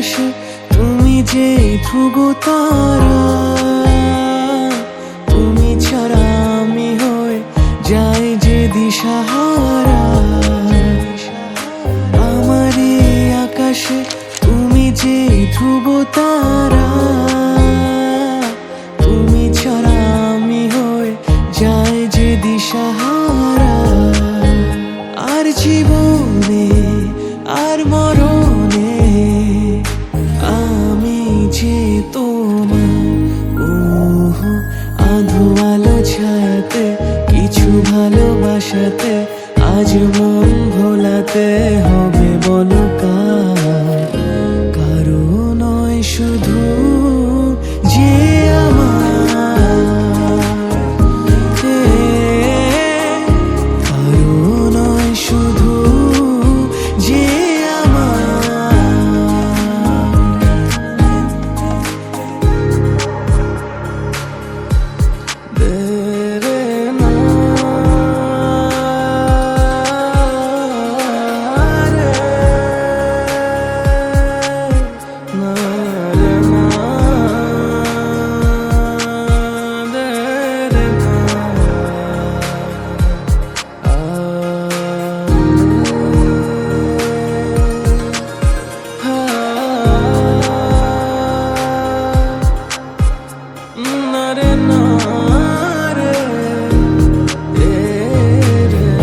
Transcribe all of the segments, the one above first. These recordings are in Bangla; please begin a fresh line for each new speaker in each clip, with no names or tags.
আকাশে তুমি যে ধ্রুব তারা, তুমি ছাড়া আমি হয়ে যাই যে দিশাহারা। আমার এই আকাশে তুমি যে ধ্রুব তারা, তুমি ছাড়া আমি হয়ে যাই যে দিশাহারা। আর জীবনে আর মরণে আমি যে তোমার। আধো আলো ছায়াতে কিছু ভালোবাসাতে আজ মন ভোলাতে হবে বলো কার? কারো নয় শুধু যে আমার, কারো নয় শুধু যে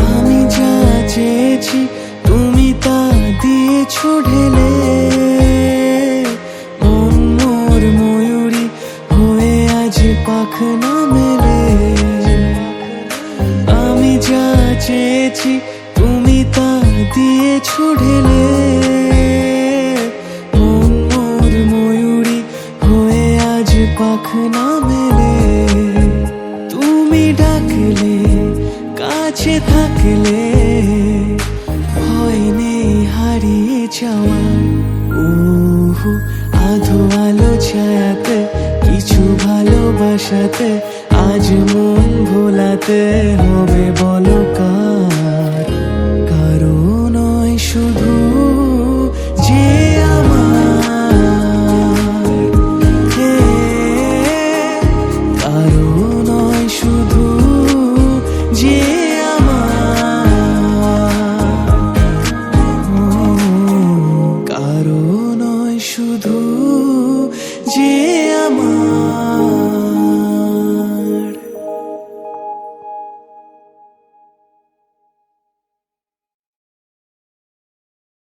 আমি যা চেয়েছি তুমি তা দিয়েছো ঢেলে। মন মোর ময়ূরী হয়ে আজ পাখনা মেলে। আমি যা চেয়েছি তুমি তা দিয়েছো ঢেলে। মন মোর ময়ূরী হয়ে আজ পাখনা মেলে। তুমি ডাকলে কাছে থাকলে ভয় নেই হারিয়ে যাওয়ার। আধো আলো ছায়াতে কিছু ভালোবাসাতে আজ মন ভোলাতে হবে বলো কার? কারো নয় শুধু যে আমার, কারো নয় শুধু যে কারো নয় শুধু যে